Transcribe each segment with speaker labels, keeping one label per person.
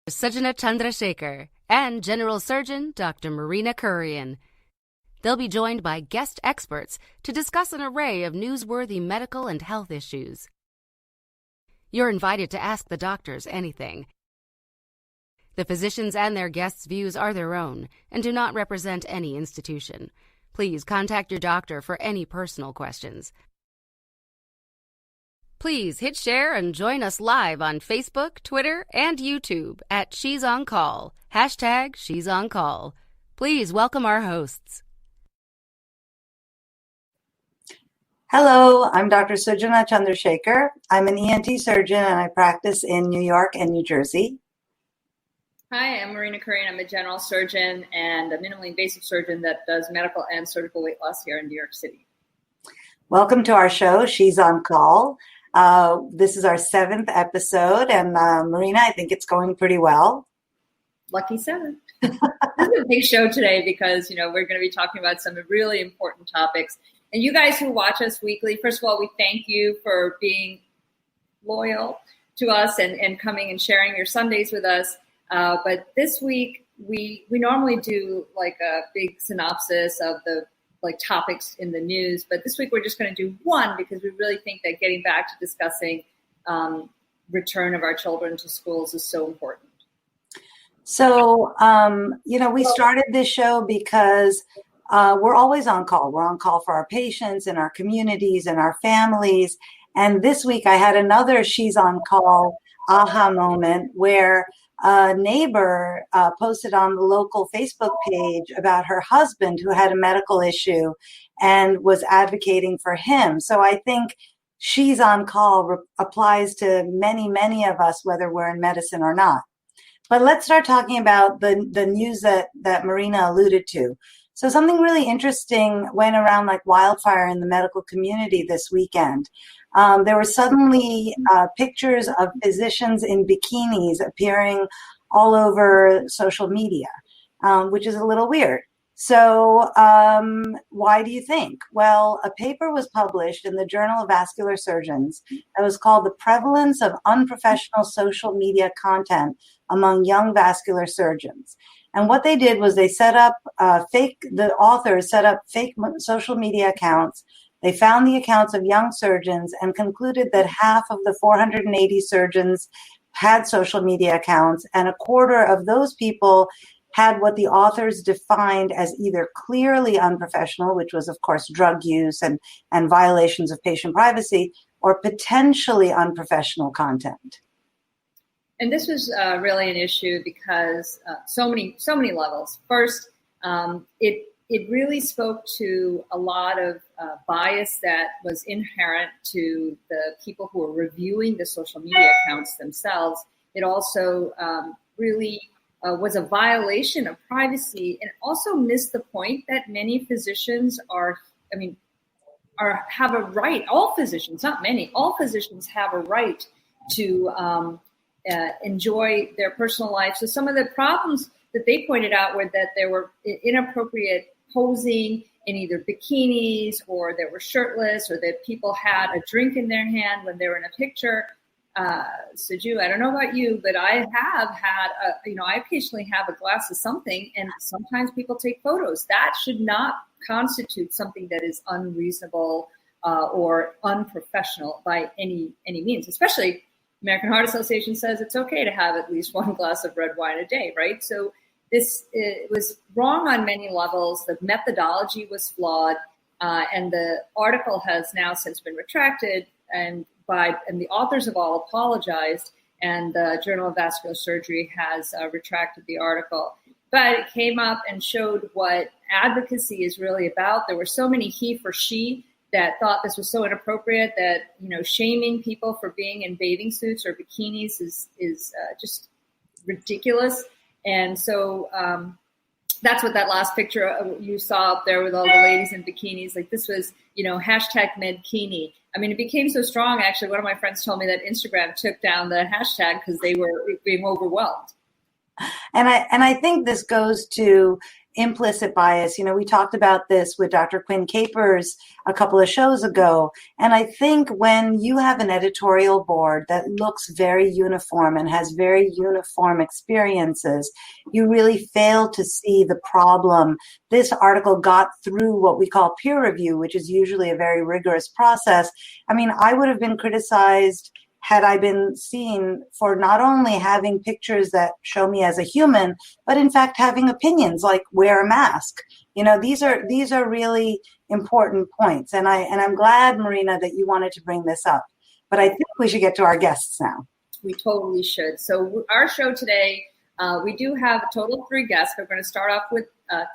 Speaker 1: Sujana Chandrasekhar and General Surgeon Dr. Marina Kurian. They'll be joined by guest experts to discuss an array of newsworthy medical and health issues. You're invited to ask the doctors anything. The physicians and their guests' views are their own and do not represent any institution. Please contact your doctor for any personal questions. Please hit share and join us live on Facebook, Twitter, and YouTube at She's On Call, hashtag She's On Call. Please welcome our hosts.
Speaker 2: Hello, I'm Dr. Sujana Chandrasekhar. I'm an ENT surgeon and I practice in New York and New Jersey.
Speaker 3: Hi, I'm Marina Kurian. I'm a general surgeon and a minimally invasive surgeon that does medical and surgical weight loss here in New York City.
Speaker 2: Welcome to our show, She's On Call. This is our 7th episode, and Marina, I think it's going pretty well.
Speaker 3: Lucky 7. This is a big show today because, we're going to be talking about some really important topics. And you guys who watch us weekly, first of all, we thank you for being loyal to us and coming and sharing your Sundays with us. But this week, we normally do like a big synopsis of the topics in the news, but this week we're just going to do one because we really think that getting back to discussing return of our children to schools is so important.
Speaker 2: So, we started this show because we're always on call. We're on call for our patients and our communities and our families. And this week I had another She's On Call aha moment where a neighbor posted on the local Facebook page about her husband who had a medical issue and was advocating for him. So I think She's On Call applies to many, many of us, whether we're in medicine or not. But let's start talking about the news that Marina alluded to. So something really interesting went around like wildfire in the medical community this weekend. There were suddenly pictures of physicians in bikinis appearing all over social media, which is a little weird. So why do you think? Well, a paper was published in the Journal of Vascular Surgeons that was called The Prevalence of Unprofessional Social Media Content Among Young Vascular Surgeons. And what they did was they set up the authors set up fake social media accounts. They found the accounts of young surgeons and concluded that half of the 480 surgeons had social media accounts, and a quarter of those people had what the authors defined as either clearly unprofessional, which was, of course, drug use and violations of patient privacy, or potentially unprofessional content.
Speaker 3: And this was really an issue because so many levels. First, it really spoke to a lot of bias that was inherent to the people who were reviewing the social media accounts themselves. It also really was a violation of privacy, and also missed the point that many physicians have a right. All physicians, not many, all physicians have a right to enjoy their personal life. So some of the problems that they pointed out were that there were inappropriate posing in either bikinis, or they were shirtless, or that people had a drink in their hand when they were in a picture. Suju, I don't know about you, but I have had, I occasionally have a glass of something, and sometimes people take photos. That should not constitute something that is unreasonable or unprofessional by any means, especially American Heart Association says it's okay to have at least one glass of red wine a day, right? So this was wrong on many levels. The methodology was flawed, and the article has now since been retracted, and the authors have all apologized, and the Journal of Vascular Surgery has retracted the article. But it came up and showed what advocacy is really about. There were so many he for she that thought this was so inappropriate that, shaming people for being in bathing suits or bikinis is just ridiculous. And so that's what that last picture you saw up there with all the ladies in bikinis, like this was, hashtag medkini. I mean, it became so strong. Actually, one of my friends told me that Instagram took down the hashtag because they were being overwhelmed.
Speaker 2: And I think this goes to implicit bias. We talked about this with Dr. Quinn Capers a couple of shows ago. And I think when you have an editorial board that looks very uniform and has very uniform experiences, you really fail to see the problem. This article got through what we call peer review, which is usually a very rigorous process. I mean, I would have been criticized had I been seen for not only having pictures that show me as a human, but in fact having opinions like wear a mask. These are really important points. And I'm glad, Marina, that you wanted to bring this up. But I think we should get to our guests now.
Speaker 3: We totally should. So our show today, we do have a total of 3 guests. We're going to start off with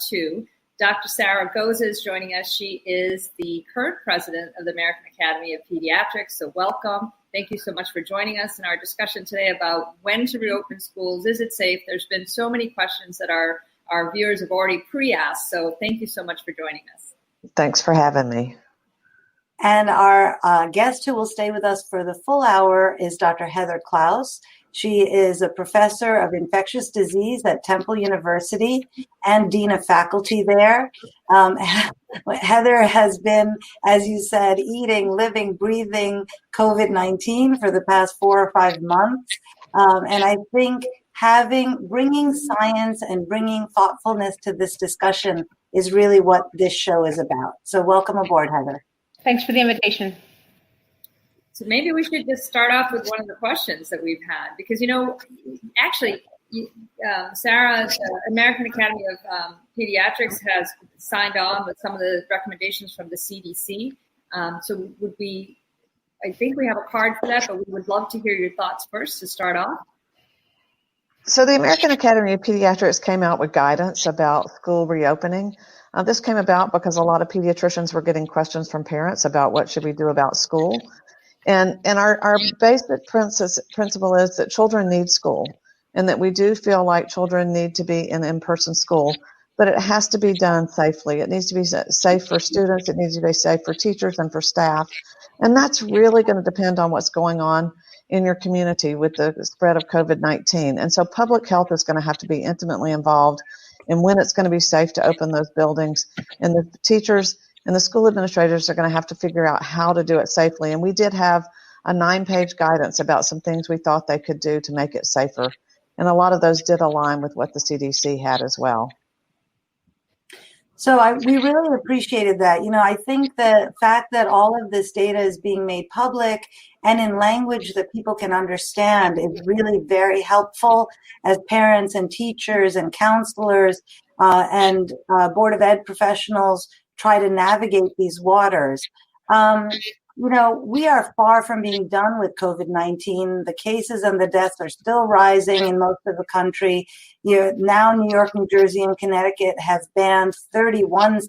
Speaker 3: 2. Dr. Sarah Goza is joining us. She is the current president of the American Academy of Pediatrics. So welcome. Thank you so much for joining us in our discussion today about when to reopen schools. Is it safe? There's been so many questions that our viewers have already pre-asked. So thank you so much for joining us.
Speaker 4: Thanks for having me.
Speaker 2: And our guest who will stay with us for the full hour is Dr. Heather Klaus. She is a professor of infectious disease at Temple University and dean of faculty there. Heather has been, as you said, eating, living, breathing COVID-19 for the past 4 or 5 months. And I think bringing science and bringing thoughtfulness to this discussion is really what this show is about. So welcome aboard, Heather.
Speaker 5: Thanks for the invitation.
Speaker 3: So maybe we should just start off with one of the questions that we've had, because, actually, Sarah, the American Academy of Pediatrics has signed on with some of the recommendations from the CDC. So I think we have a card for that, but we would love to hear your thoughts first to start off.
Speaker 4: So the American Academy of Pediatrics came out with guidance about school reopening. This came about because a lot of pediatricians were getting questions from parents about what should we do about school. And our basic principle is that children need school, and that we do feel like children need to be in in-person school, but it has to be done safely. It needs to be safe for students. It needs to be safe for teachers and for staff. And that's really going to depend on what's going on in your community with the spread of COVID-19. And so public health is going to have to be intimately involved in when it's going to be safe to open those buildings. And the teachers and the school administrators are going to have to figure out how to do it safely. And we did have a 9-page guidance about some things we thought they could do to make it safer. And a lot of those did align with what the CDC had as well.
Speaker 2: So we really appreciated that. I think the fact that all of this data is being made public and in language that people can understand is really very helpful as parents and teachers and counselors and Board of Ed professionals try to navigate these waters. We are far from being done with COVID-19. The cases and the deaths are still rising in most of the country. Now New York, New Jersey, and Connecticut have banned 31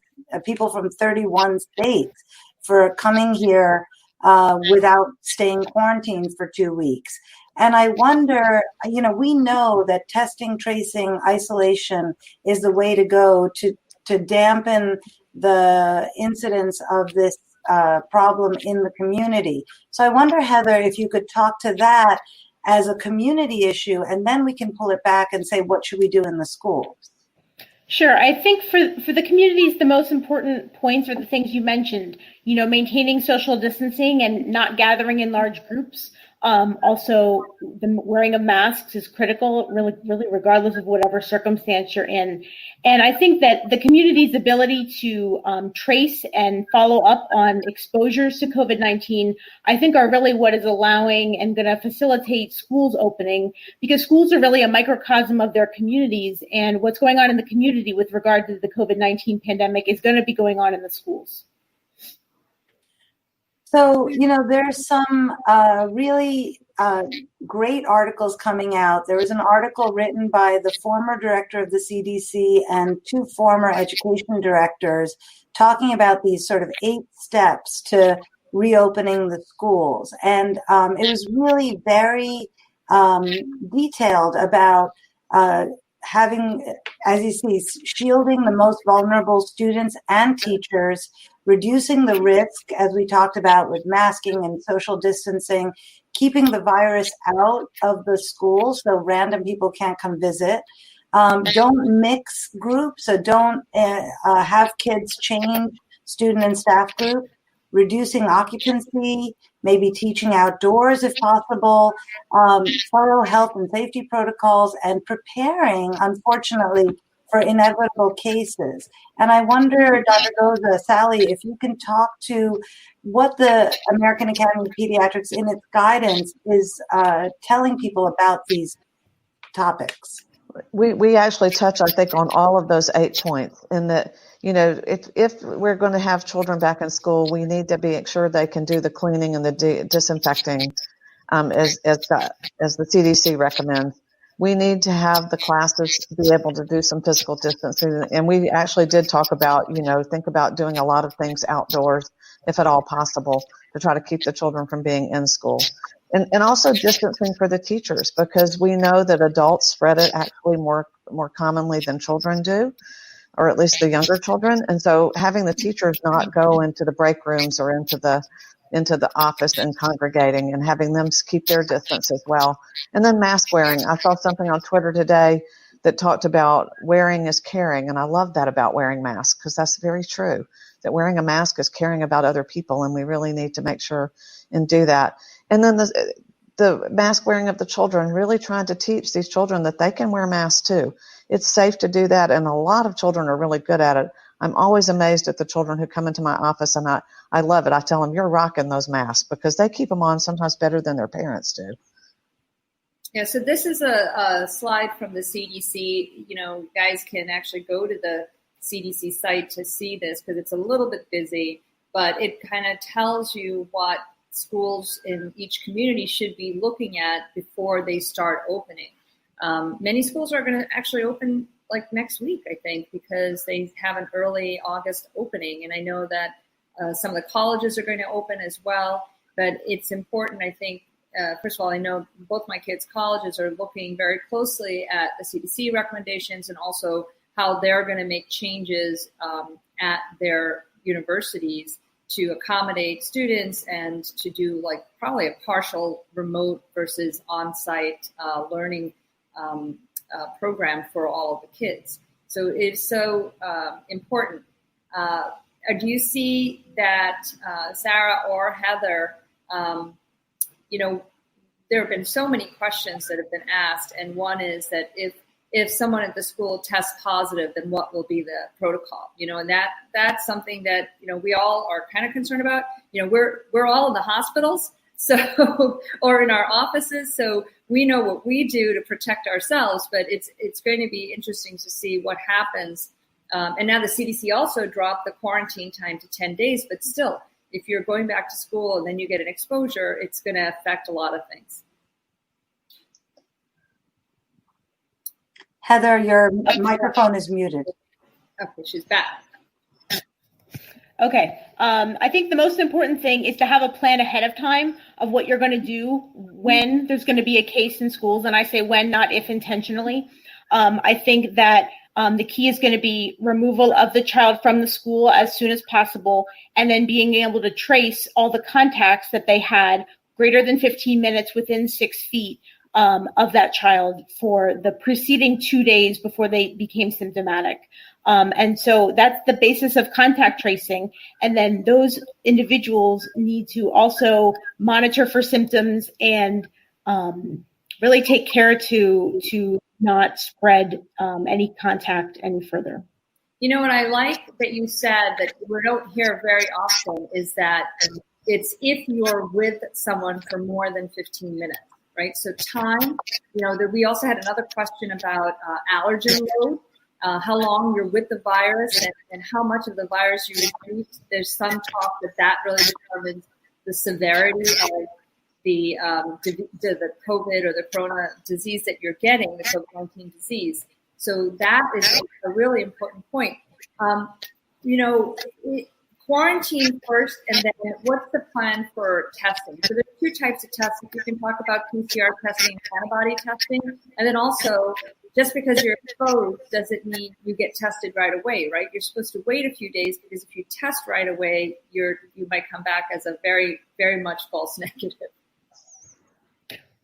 Speaker 2: people from 31 states for coming here without staying quarantined for 2 weeks. And I wonder, we know that testing, tracing, isolation is the way to go to dampen the incidence of this problem in the community. So I wonder, Heather, if you could talk to that as a community issue, and then we can pull it back and say, what should we do in the schools?
Speaker 5: Sure. I think for the communities, the most important points are the things you mentioned, maintaining social distancing and not gathering in large groups. Also, the wearing of masks is critical, really, regardless of whatever circumstance you're in. And I think that the community's ability to trace and follow up on exposures to COVID-19, I think are really what is allowing and going to facilitate schools opening, because schools are really a microcosm of their communities. And what's going on in the community with regard to the COVID-19 pandemic is going to be going on in the schools.
Speaker 2: So, there's some really great articles coming out. There was an article written by the former director of the CDC and 2 former education directors talking about these sort of 8 steps to reopening the schools. And it was really very detailed about having, as you see, shielding the most vulnerable students and teachers, reducing the risk, as we talked about, with masking and social distancing, keeping the virus out of the schools so random people can't come visit, Don't mix groups, so don't have kids change student and staff group. Reducing occupancy, maybe teaching outdoors if possible, thorough health and safety protocols, and preparing, unfortunately, for inevitable cases. And I wonder, Dr. Goza, Sally, if you can talk to what the American Academy of Pediatrics in its guidance is telling people about these topics.
Speaker 4: We actually touch, I think, on all of those 8 points in that, if we're going to have children back in school, we need to be sure they can do the cleaning and the disinfecting as the CDC recommends. We need to have the classes be able to do some physical distancing. And we actually did talk about, think about doing a lot of things outdoors, if at all possible, to try to keep the children from being in school. And also distancing for the teachers, because we know that adults spread it actually more commonly than children do, or at least the younger children. And so having the teachers not go into the break rooms or into the office and congregating, and having them keep their distance as well. And then mask wearing. I saw something on Twitter today that talked about wearing is caring. And I love that about wearing masks, because that's very true, that wearing a mask is caring about other people. And we really need to make sure and do that. And then the mask wearing of the children, really trying to teach these children that they can wear masks too. It's safe to do that, and a lot of children are really good at it. I'm always amazed at the children who come into my office, and I love it. I tell them, you're rocking those masks, because they keep them on sometimes better than their parents do.
Speaker 3: Yeah, so this is a slide from the CDC. Guys can actually go to the CDC site to see this, because it's a little bit busy, but it kind of tells you what schools in each community should be looking at before they start opening. Many schools are going to actually open like next week, I think, because they have an early August opening. And I know that some of the colleges are going to open as well. But it's important, I think, first of all, I know both my kids' colleges are looking very closely at the CDC recommendations, and also how they're going to make changes at their universities to accommodate students and to do like probably a partial remote versus on-site learning program for all of the kids. So it's so important. Do you see that, Sarah or Heather, there have been so many questions that have been asked, and one is that if someone at the school tests positive, then what will be the protocol? And that's something that, we all are kind of concerned about. We're all in the hospitals, so, or in our offices, so we know what we do to protect ourselves, but it's going to be interesting to see what happens. And now the CDC also dropped the quarantine time to 10 days, but still, if you're going back to school and then you get an exposure, it's going to affect a lot of things.
Speaker 2: Heather, your microphone is muted.
Speaker 3: Okay, she's back.
Speaker 5: Okay. I think the most important thing is to have a plan ahead of time of what you're going to do when there's going to be a case in schools. And I say when, not if, intentionally. I think that the key is going to be removal of the child from the school as soon as possible, and then being able to trace all the contacts that they had greater than 15 minutes within 6 feet of that child for the preceding 2 days before they became symptomatic. And so that's the basis of contact tracing. And then those individuals need to also monitor for symptoms and really take care to not spread any contact any further.
Speaker 3: What I like that you said that we don't hear very often is that it's if you're with someone for more than 15 minutes. Right. So time, we also had another question about allergen load, how long you're with the virus and how much of the virus you reduce. There's some talk that really determines the severity of the COVID or the corona disease that you're getting, the COVID-19 disease. So that is a really important point. Quarantine first, and then what's the plan for testing? So there's two types of testing. We can talk about PCR testing, antibody testing, and then also just because you're exposed doesn't mean you get tested right away, right? You're supposed to wait a few days, because if you test right away, you might come back as a very, very much false negative.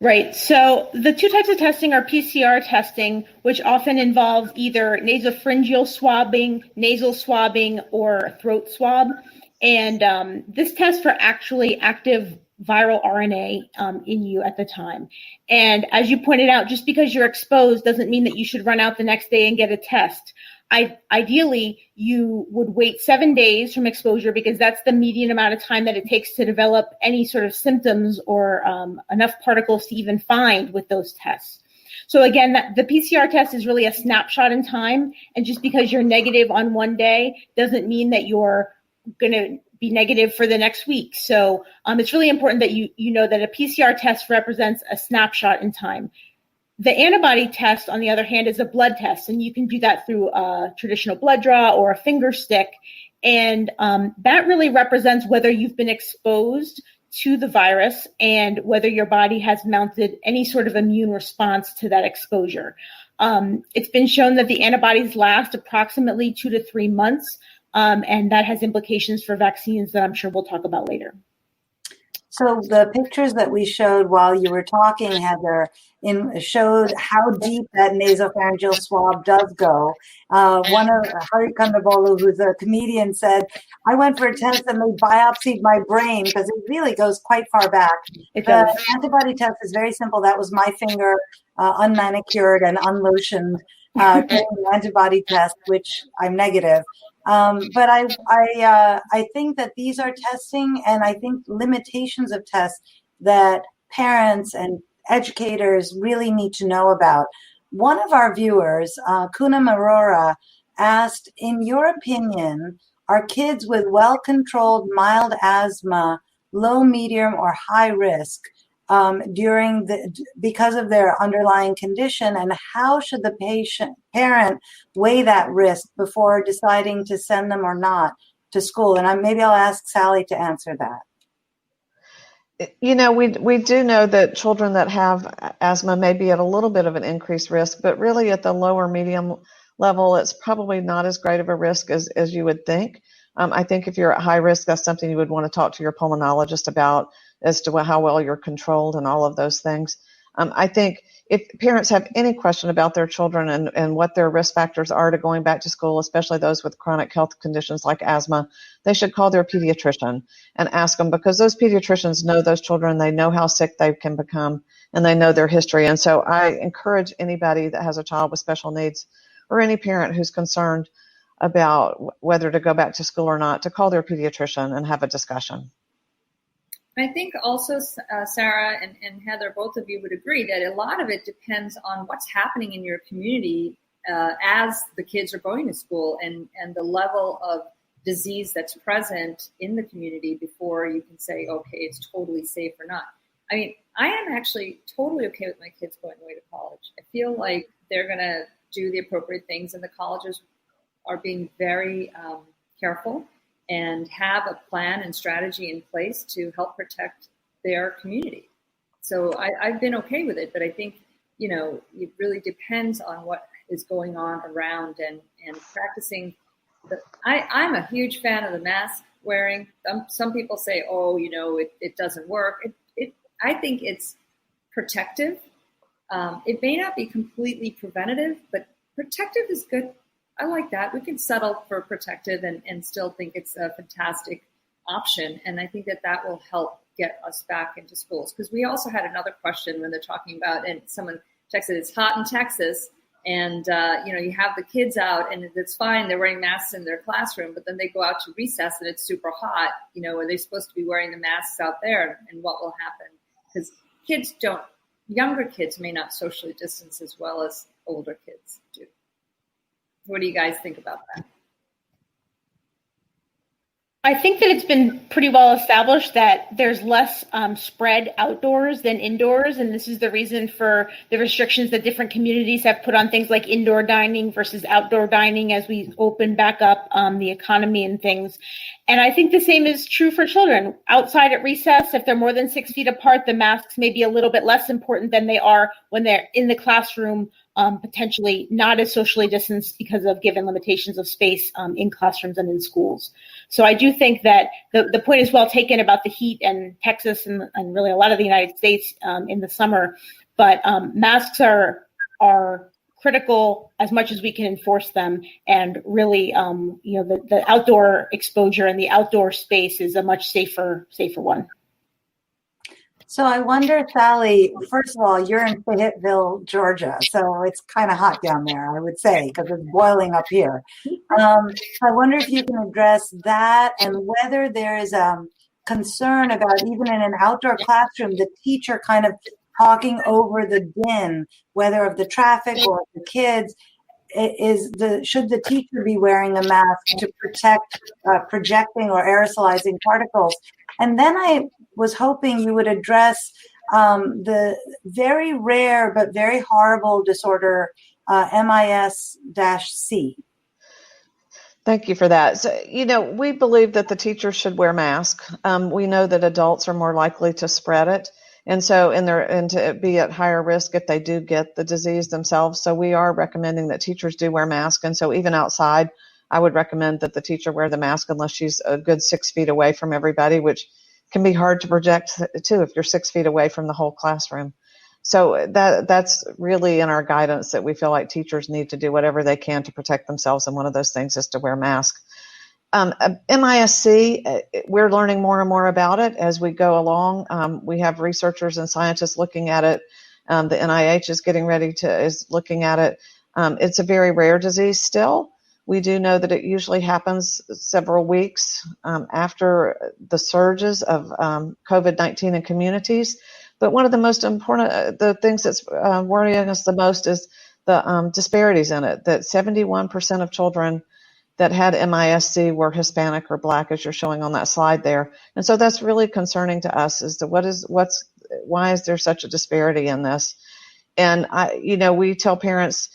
Speaker 5: Right. So the two types of testing are PCR testing, which often involves either nasopharyngeal swabbing, nasal swabbing, or throat swab. And this tests for actually active viral RNA in you at the time. And as you pointed out, just because you're exposed doesn't mean that you should run out the next day and get a test. Ideally, you would wait 7 days from exposure because that's the median amount of time that it takes to develop any sort of symptoms or enough particles to even find with those tests. So again, the PCR test is really a snapshot in time. And just because you're negative on one day doesn't mean that you're going to be negative for the next week. So it's really important that you know that a PCR test represents a snapshot in time. The antibody test, on the other hand, is a blood test, and you can do that through a traditional blood draw or a finger stick. And that really represents whether you've been exposed to the virus and whether your body has mounted any sort of immune response to that exposure. It's been shown that the antibodies last approximately 2 to 3 months, and that has implications for vaccines that I'm sure we'll talk about later.
Speaker 2: So the pictures that we showed while you were talking, Heather, showed how deep that nasopharyngeal swab does go. One of Hari Kondabolu, who's a comedian, said, "I went for a test and they biopsied my brain," because it really goes quite far back. The antibody test is very simple. That was my finger, unmanicured and unlotioned, getting the antibody test, which I'm negative. But I think that these are testing, and I think limitations of tests that parents and educators really need to know about. One of our viewers, Kuna Marora, asked, in your opinion, are kids with well-controlled mild asthma low, medium, or high risk because of their underlying condition, and how should the parent weigh that risk before deciding to send them or not to school? And maybe I'll ask Sally to answer that.
Speaker 4: You know, we do know that children that have asthma may be at a little bit of an increased risk, but really at the lower medium level, it's probably not as great of a risk as you would think. I think if you're at high risk, that's something you would want to talk to your pulmonologist about as to how well you're controlled and all of those things. I think if parents have any question about their children and what their risk factors are to going back to school, especially those with chronic health conditions like asthma, they should call their pediatrician and ask them, because those pediatricians know those children, they know how sick they can become, and they know their history. And so I encourage anybody that has a child with special needs, or any parent who's concerned about whether to go back to school or not, to call their pediatrician and have a discussion.
Speaker 3: I think also, Sarah and Heather, both of you would agree that a lot of it depends on what's happening in your community as the kids are going to school, and the level of disease that's present in the community before you can say, okay, it's totally safe or not. I mean, I am actually totally okay with my kids going away to college. I feel like they're going to do the appropriate things, and the colleges are being very careful and have a plan and strategy in place to help protect their community. So I've been okay with it, but I think, it really depends on what is going on around and practicing. I'm a huge fan of the mask wearing. Some people say, it doesn't work. I think it's protective. It may not be completely preventative, but protective is good. I like that. We can settle for protective and still think it's a fantastic option. And I think that will help get us back into schools. Because we also had another question when they're talking about, and someone texted, it's hot in Texas, and you have the kids out, and it's fine, they're wearing masks in their classroom, but then they go out to recess and it's super hot. Are they supposed to be wearing the masks out there, and what will happen? Because younger kids may not socially distance as well as older kids do. What do you guys think about that?
Speaker 5: I think that it's been pretty well established that there's less spread outdoors than indoors, and this is the reason for the restrictions that different communities have put on things like indoor dining versus outdoor dining as we open back up the economy and things. And I think the same is true for children. Outside at recess, if they're more than 6 feet apart, the masks may be a little bit less important than they are when they're in the classroom potentially not as socially distanced because of given limitations of space in classrooms and in schools. So I do think that the point is well taken about the heat in Texas and really a lot of the United States in the summer, but masks are critical as much as we can enforce them. And really, the outdoor exposure and the outdoor space is a much safer one.
Speaker 2: So I wonder, Sally, first of all, you're in Fayetteville, Georgia, so it's kind of hot down there, I would say, because it's boiling up here. I wonder if you can address that and whether there is concern about, even in an outdoor classroom, the teacher kind of talking over the din, whether of the traffic or the kids. Should the teacher be wearing a mask to protect projecting or aerosolizing particles? And then I was hoping you would address the very rare but very horrible disorder, MIS-C.
Speaker 4: Thank you for that. So, we believe that the teachers should wear masks. We know that adults are more likely to spread it. And so, and to be at higher risk if they do get the disease themselves. So we are recommending that teachers do wear masks. And so even outside, I would recommend that the teacher wear the mask unless she's a good 6 feet away from everybody, which can be hard to project too if you're 6 feet away from the whole classroom. So that's really in our guidance that we feel like teachers need to do whatever they can to protect themselves. And one of those things is to wear masks. MIS-C, we're learning more and more about it as we go along. We have researchers and scientists looking at it. The NIH is looking at it. It's a very rare disease still. We do know that it usually happens several weeks after the surges of COVID-19 in communities. But one of the most important, the things that's worrying us the most is the disparities in it, that 71% of children that had MIS-C were Hispanic or Black, as you're showing on that slide there. And so that's really concerning to us as to why is there such a disparity in this? And we tell parents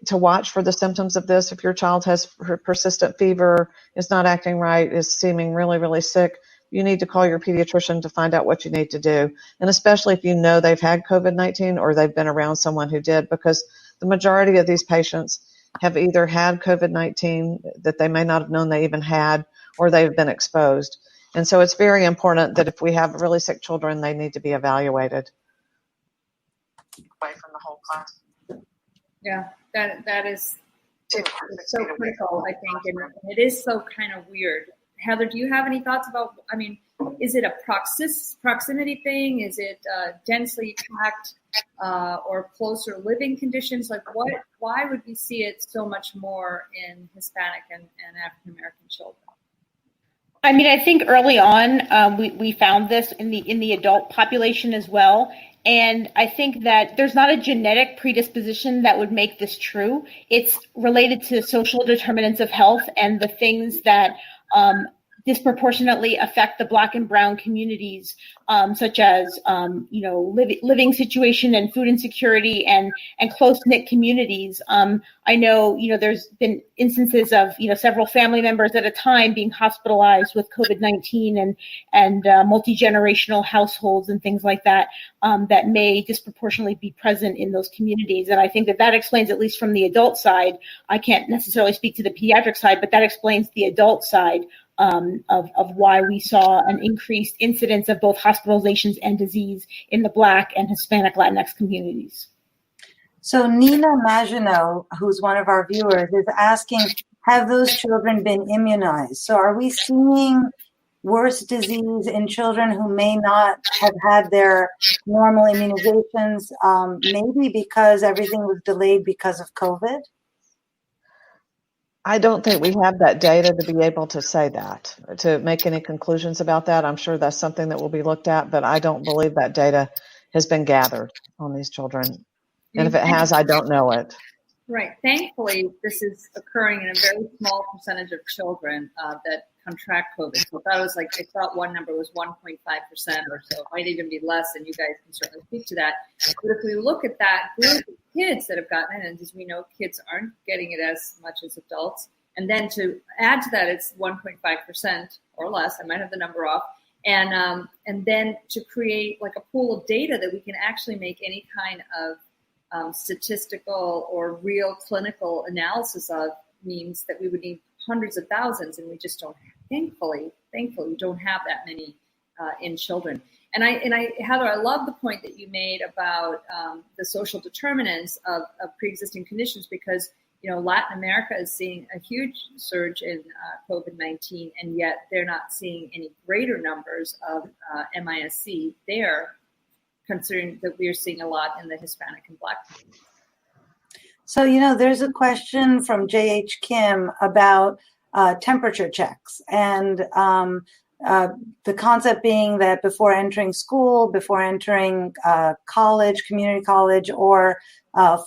Speaker 4: to watch for the symptoms of this. If your child has persistent fever, is not acting right, is seeming really, really sick, you need to call your pediatrician to find out what you need to do. And especially if you know they've had COVID-19 or they've been around someone who did, because the majority of these patients have either had COVID-19 that they may not have known they even had, or they've been exposed. And so it's very important that if we have really sick children, they need to be evaluated. Away from the whole class.
Speaker 3: Yeah, that is so critical, I think, and it is so kind of weird. Heather, do you have any thoughts about, is it a proximity thing? Is it densely packed or closer living conditions? Why would we see it so much more in Hispanic and African-American children?
Speaker 5: I think early on we found this in the adult population as well. And I think that there's not a genetic predisposition that would make this true. It's related to social determinants of health and the things that disproportionately affect the Black and Brown communities, such as living situation and food insecurity and close-knit communities. I know there's been instances of several family members at a time being hospitalized with COVID-19 and multi-generational households and things like that that may disproportionately be present in those communities. And I think that explains, at least from the adult side, I can't necessarily speak to the pediatric side, but that explains the adult side of why we saw an increased incidence of both hospitalizations and disease in the Black and Hispanic Latinx communities.
Speaker 2: So Nina Maginot, who's one of our viewers, is asking, have those children been immunized? So are we seeing worse disease in children who may not have had their normal immunizations, maybe because everything was delayed because of COVID?
Speaker 4: I don't think we have that data to be able to say that, to make any conclusions about that. I'm sure that's something that will be looked at, but I don't believe that data has been gathered on these children. And if it has, I don't know it.
Speaker 3: Right. Thankfully, this is occurring in a very small percentage of children that contract COVID. So I thought one number was 1.5% or so. It might even be less, and you guys can certainly speak to that. But if we look at that group of kids that have gotten it, and as we know, kids aren't getting it as much as adults, and then to add to that, it's 1.5% or less. I might have the number off. And then to create like a pool of data that we can actually make any kind of statistical or real clinical analysis of means that we would need hundreds of thousands, and we just don't. Thankfully, we don't have that many in children. And I, Heather, I love the point that you made about the social determinants of pre-existing conditions, because Latin America is seeing a huge surge in COVID-19, and yet they're not seeing any greater numbers of MIS-C there, considering that we're seeing a lot in the Hispanic and Black community.
Speaker 2: So, there's a question from J.H. Kim about temperature checks, and the concept being that before entering school, before entering college, community college, or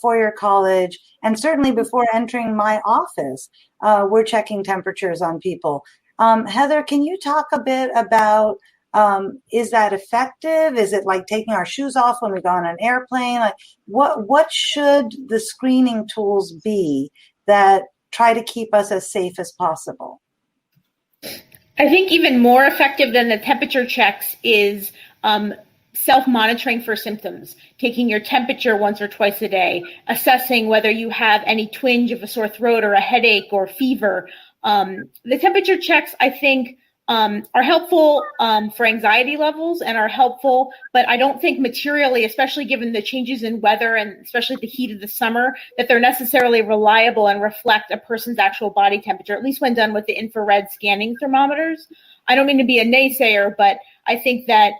Speaker 2: four-year college, and certainly before entering my office, we're checking temperatures on people. Heather, can you talk a bit about, is that effective? Is it like taking our shoes off when we go on an airplane? Like, what should the screening tools be that try to keep us as safe as possible?
Speaker 5: I think even more effective than the temperature checks is self-monitoring for symptoms, taking your temperature once or twice a day, assessing whether you have any twinge of a sore throat or a headache or fever. The temperature checks, I think, are helpful for anxiety levels and are helpful, but I don't think materially, especially given the changes in weather and especially the heat of the summer, that they're necessarily reliable and reflect a person's actual body temperature, at least when done with the infrared scanning thermometers. I don't mean to be a naysayer, but I think that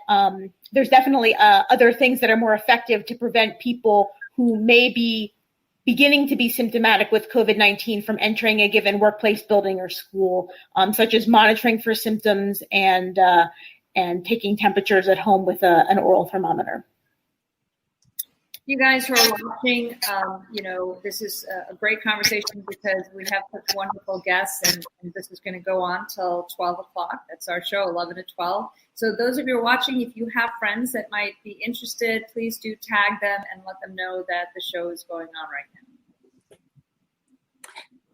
Speaker 5: there's definitely other things that are more effective to prevent people who may be beginning to be symptomatic with COVID-19 from entering a given workplace, building, or school, such as monitoring for symptoms and taking temperatures at home with an oral thermometer.
Speaker 3: You guys who are watching, this is a great conversation because we have such wonderful guests, and this is going to go on till 12 o'clock. That's our show, 11 to 12. So those of you who are watching, if you have friends that might be interested, please do tag them and let them know that the show is going on right now.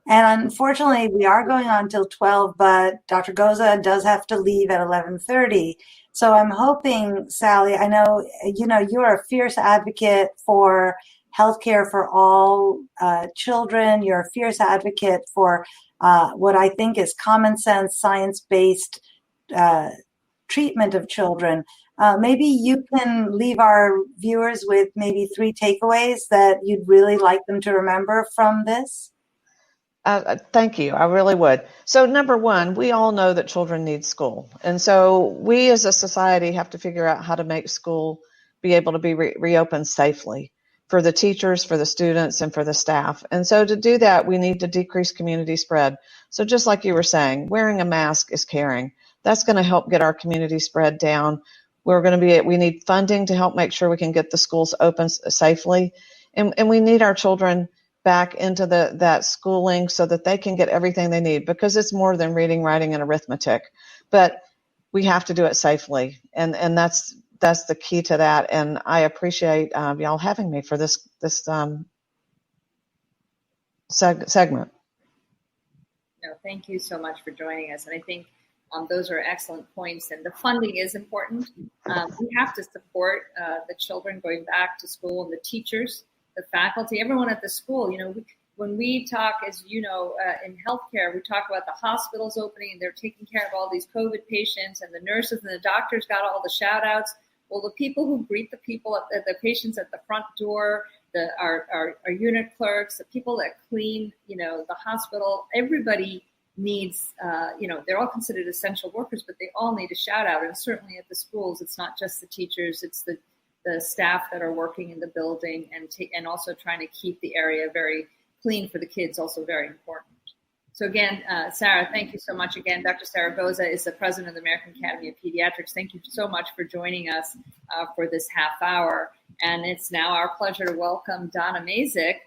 Speaker 2: And unfortunately, we are going on till 12, but Dr. Goza does have to leave at 11:30. So I'm hoping, Sally, I know, you're a fierce advocate for healthcare for all children. You're a fierce advocate for what I think is common sense, science-based treatment of children. Maybe you can leave our viewers with maybe 3 takeaways that you'd really like them to remember from this.
Speaker 4: Thank you. I really would. So number one, we all know that children need school. And so we as a society have to figure out how to make school be able to be reopened safely for the teachers, for the students, and for the staff. And so to do that, we need to decrease community spread. So just like you were saying, wearing a mask is caring. That's going to help get our community spread down. We need funding to help make sure we can get the schools open safely. And we need our children back into that schooling so that they can get everything they need, because it's more than reading, writing, and arithmetic. But we have to do it safely, and that's the key to that. And I appreciate y'all having me for this segment.
Speaker 3: No, thank you so much for joining us. And I think those are excellent points. And the funding is important. We have to support the children going back to school, and the teachers, the faculty, everyone at the school. When we talk, as you know, in healthcare, we talk about the hospitals opening and they're taking care of all these COVID patients, and the nurses and the doctors got all the shout outs. Well, the people who greet the patients at the front door, our unit clerks, the people that clean, the hospital, everybody needs, they're all considered essential workers, but they all need a shout out. And certainly at the schools, it's not just the teachers, it's the staff that are working in the building, and also trying to keep the area very clean for the kids, also very important. So again, Sarah, thank you so much again. Dr. Sarah Goza is the president of the American Academy of Pediatrics. Thank you so much for joining us for this half hour. And it's now our pleasure to welcome Donna Mazyck,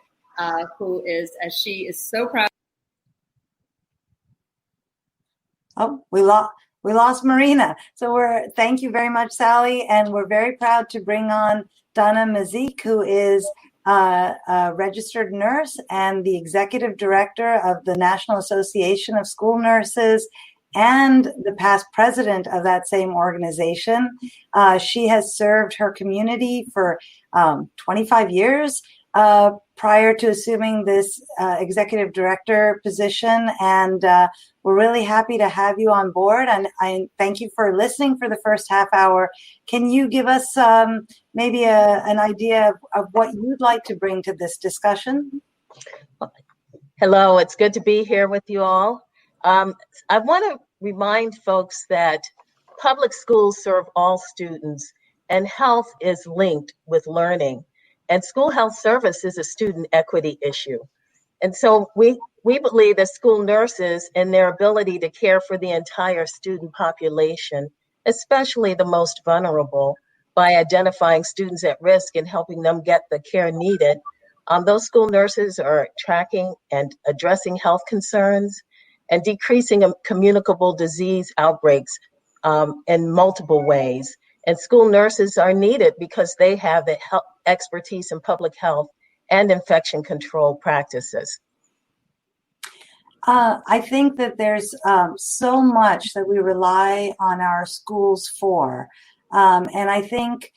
Speaker 3: who is, as she is so proud.
Speaker 2: Oh, we lost Marina. So thank you very much, Sally. And we're very proud to bring on Donna Mazyck, who is a registered nurse and the executive director of the National Association of School Nurses and the past president of that same organization. She has served her community for 25 years. prior to assuming this executive director position, and we're really happy to have you on board. And I thank you for listening for the first half hour. Can you give us maybe an idea of what you'd like to bring to this discussion?
Speaker 6: Hello, it's good to be here with you all. I want to remind folks that public schools serve all students, and health is linked with learning. And school health service is a student equity issue. And so we believe that school nurses and their ability to care for the entire student population, especially the most vulnerable, by identifying students at risk and helping them get the care needed, those school nurses are tracking and addressing health concerns and decreasing communicable disease outbreaks in multiple ways. And school nurses are needed because they have the expertise in public health and infection control practices.
Speaker 2: I think that there's so much that we rely on our schools for. And I think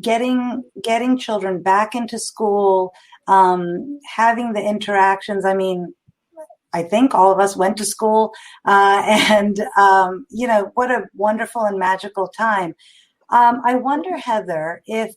Speaker 2: getting children back into school, having the interactions. I mean, I think all of us went to school, and what a wonderful and magical time. I wonder, Heather, if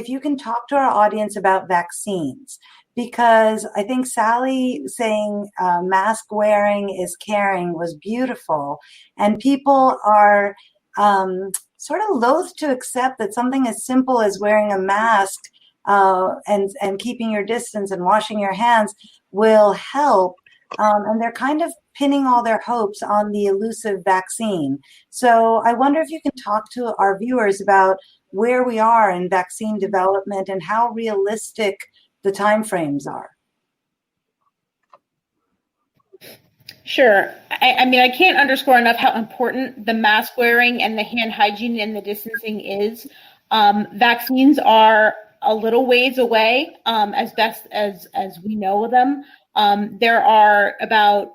Speaker 2: you can talk to our audience about vaccines, because I think Sally saying mask wearing is caring was beautiful, and people are sort of loath to accept that something as simple as wearing a mask and keeping your distance and washing your hands will help. And they're kind of pinning all their hopes on the elusive vaccine. So I wonder if you can talk to our viewers about where we are in vaccine development and how realistic the timeframes are.
Speaker 5: Sure. I mean, I can't underscore enough how important the mask wearing and the hand hygiene and the distancing is. Vaccines are a little ways away, as best as we know them. There are about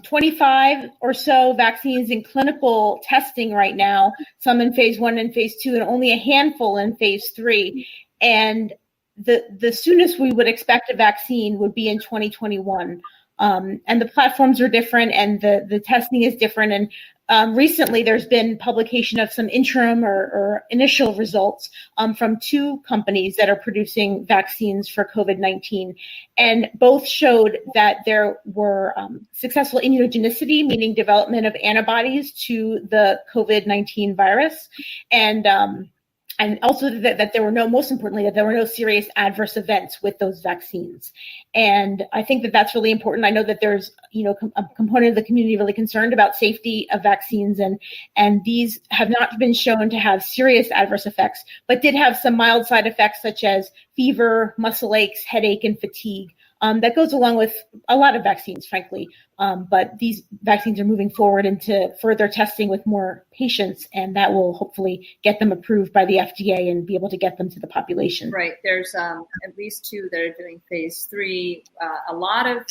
Speaker 5: 25 or so vaccines in clinical testing right now, some in phase 1 and phase 2, and only a handful in phase 3. And the soonest we would expect a vaccine would be in 2021. And the platforms are different, and the testing is different. And recently there's been publication of some interim or initial results from 2 companies that are producing vaccines for COVID-19. And both showed that there were successful immunogenicity, meaning development of antibodies to the COVID-19 virus. And also that there were most importantly, that there were no serious adverse events with those vaccines. And I think that that's really important. I know that there's, a component of the community really concerned about safety of vaccines, and these have not been shown to have serious adverse effects, but did have some mild side effects such as fever, muscle aches, headache, and fatigue. That goes along with a lot of vaccines, frankly. But these vaccines are moving forward into further testing with more patients, and that will hopefully get them approved by the FDA and be able to get them to the population.
Speaker 3: Right. There's at least 2 that are doing phase 3. A lot of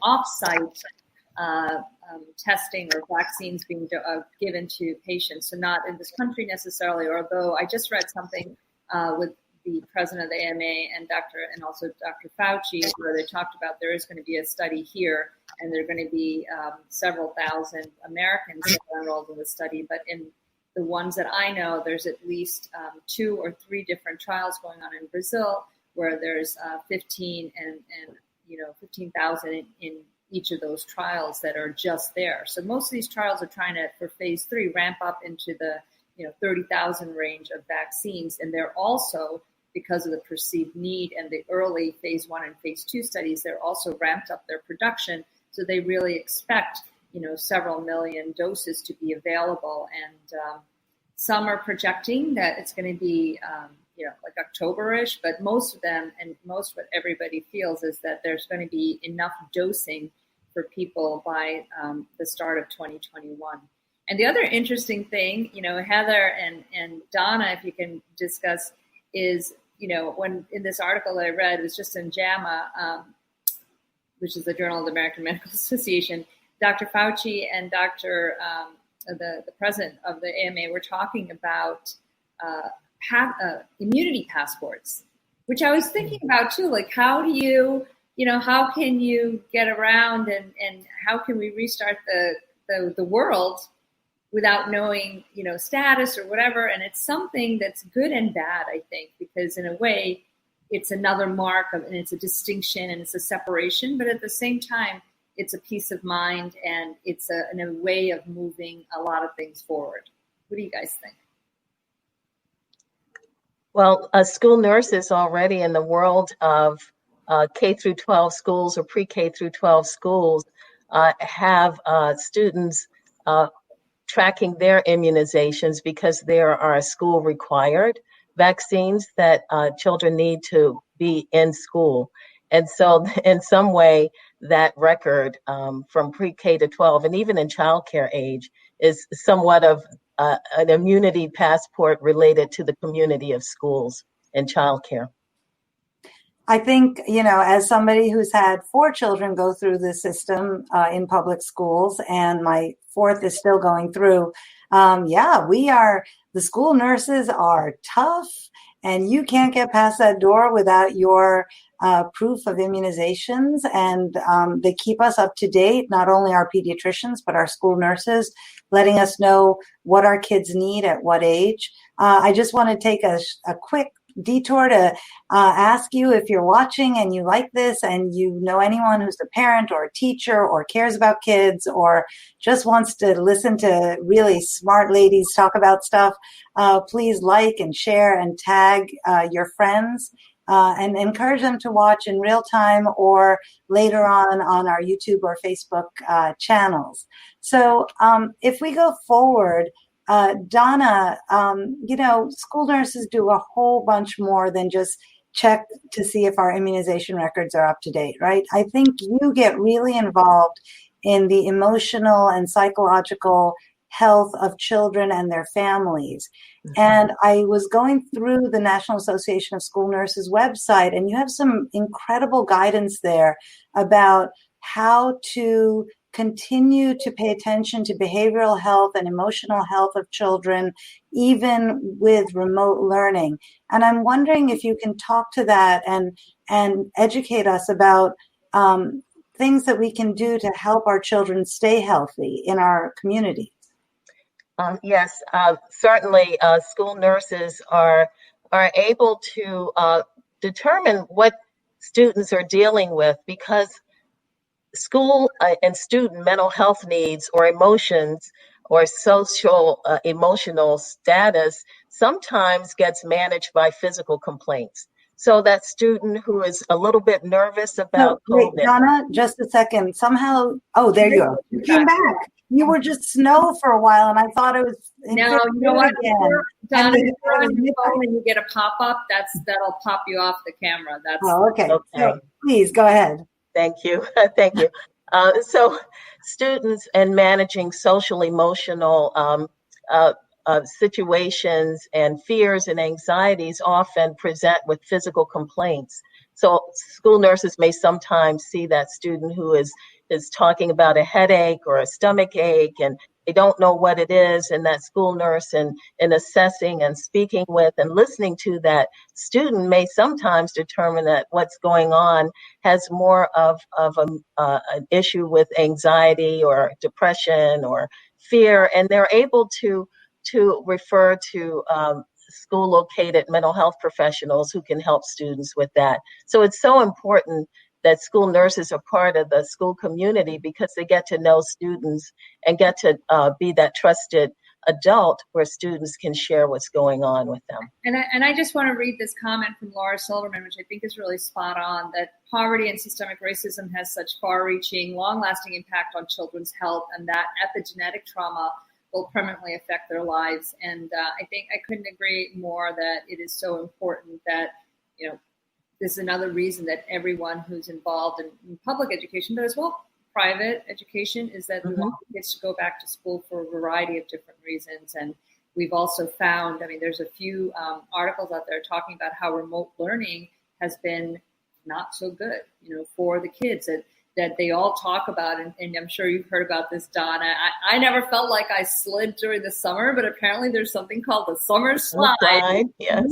Speaker 3: off-site testing or vaccines being given to patients. So not in this country necessarily, although I just read something with the president of the AMA and also Dr. Fauci, where they talked about there is going to be a study here, and there are going to be several thousand Americans that are enrolled in the study. But in the ones that I know, there's at least 2 or 3 different trials going on in Brazil, where there's 15 and 15,000 in each of those trials that are just there. So most of these trials are trying to, for phase 3, ramp up into the 30,000 range of vaccines, and they're also, because of the perceived need and the early phase 1 and phase 2 studies, they're also ramped up their production. So they really expect, several million doses to be available. And some are projecting that it's going to be, like October-ish, but most of them, and most what everybody feels, is that there's going to be enough dosing for people by the start of 2021. And the other interesting thing, Heather and Donna, if you can discuss, is, when in this article that I read, it was just in JAMA, which is the Journal of the American Medical Association, Dr. Fauci and the president of the AMA were talking about immunity passports. which I was thinking about too. Like, how do you, how can you get around and how can we restart the world without knowing, status or whatever? And it's something that's good and bad, I think, because in a way it's another mark of, and it's a distinction and it's a separation, but at the same time, it's a peace of mind and it's a way of moving a lot of things forward. What do you guys think?
Speaker 6: Well, school nurses already in the world of K through 12 schools or pre-K through 12 schools have students tracking their immunizations because there are school required vaccines that children need to be in school. And so in some way, that record from pre-K to 12 and even in childcare age is somewhat of an immunity passport related to the community of schools and childcare.
Speaker 2: I think, as somebody who's had 4 children go through the system in public schools, and my 4th is still going through, the school nurses are tough, and you can't get past that door without your proof of immunizations. And they keep us up to date, not only our pediatricians, but our school nurses, letting us know what our kids need at what age. I just want to take a quick detour to ask you, if you're watching and you like this and you know anyone who's a parent or a teacher or cares about kids or just wants to listen to really smart ladies talk about stuff, please like and share and tag your friends and encourage them to watch in real time or later on our YouTube or Facebook channels. So if we go forward, Donna, school nurses do a whole bunch more than just check to see if our immunization records are up to date, right? I think you get really involved in the emotional and psychological health of children and their families. Mm-hmm. And I was going through the National Association of School Nurses website, and you have some incredible guidance there about how to continue to pay attention to behavioral health and emotional health of children, even with remote learning. And I'm wondering if you can talk to that and educate us about things that we can do to help our children stay healthy in our community.
Speaker 6: Yes, certainly school nurses are able to determine what students are dealing with, because school and student mental health needs or emotions or social emotional status sometimes gets managed by physical complaints. So that student who is a little bit nervous about
Speaker 2: wait, Donna, just a second. Somehow, there you are. You came back. You were just snow for a while, and I thought it was.
Speaker 3: No, you know what? Donna, if you're on your phone and you get a pop-up, that'll pop you off the camera.
Speaker 2: Okay. So please go ahead.
Speaker 6: Thank you. Thank you. So students and managing social emotional situations and fears and anxieties often present with physical complaints. So school nurses may sometimes see that student who is talking about a headache or a stomach ache, and they don't know what it is, and that school nurse in assessing and speaking with and listening to that student may sometimes determine that what's going on has more of an issue with anxiety or depression or fear, and they're able to refer to school-located mental health professionals who can help students with that. So it's so important that school nurses are part of the school community, because they get to know students and get to be that trusted adult where students can share what's going on with them.
Speaker 3: And I just want to read this comment from Laura Silverman, which I think is really spot on, that poverty and systemic racism has such far-reaching, long-lasting impact on children's health, and that epigenetic trauma will permanently affect their lives. And I think I couldn't agree more that it is so important that, this is another reason that everyone who's involved in public education, but as well private education, is that we want kids to go back to school for a variety of different reasons. And we've also found, there's a few articles out there talking about how remote learning has been not so good, for the kids. That that they all talk about, and I'm sure you've heard about this, Donna. I never felt like I slid during the summer, but apparently there's something called the summer slide.
Speaker 6: Yes.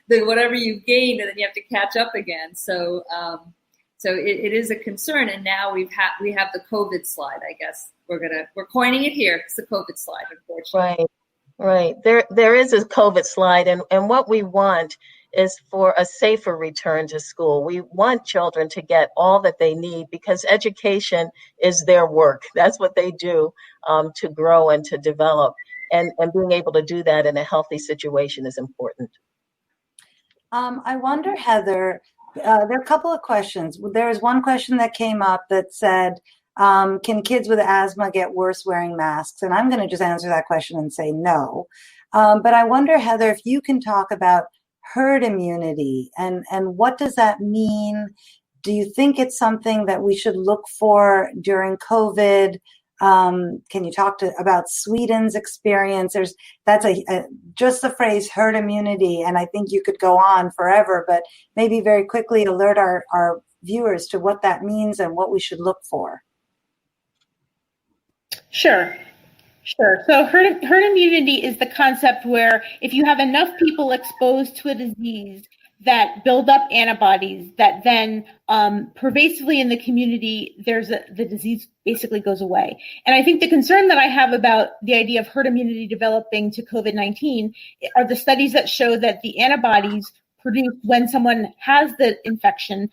Speaker 3: Whatever you've gained, and then you have to catch up again. So it is a concern, and now we have the COVID slide. I guess we're coining it here. It's the COVID slide, unfortunately.
Speaker 6: Right. There is a COVID slide, and what we want is for a safer return to school. We want children to get all that they need because education is their work. That's what they do to grow and to develop. And being able to do that in a healthy situation is important.
Speaker 2: I wonder, Heather, there are a couple of questions. There was one question that came up that said, can kids with asthma get worse wearing masks? And I'm going to just answer that question and say no. But I wonder, Heather, if you can talk about herd immunity and what does that mean? Do you think it's something that we should look for during COVID? Can you talk about Sweden's experience? That's just the phrase herd immunity, and I think you could go on forever, but maybe very quickly alert our viewers to what that means and what we should look for.
Speaker 5: Sure. So herd immunity is the concept where if you have enough people exposed to a disease that build up antibodies that then pervasively in the community, the disease basically goes away. And I think the concern that I have about the idea of herd immunity developing to COVID-19 are the studies that show that the antibodies produced when someone has the infection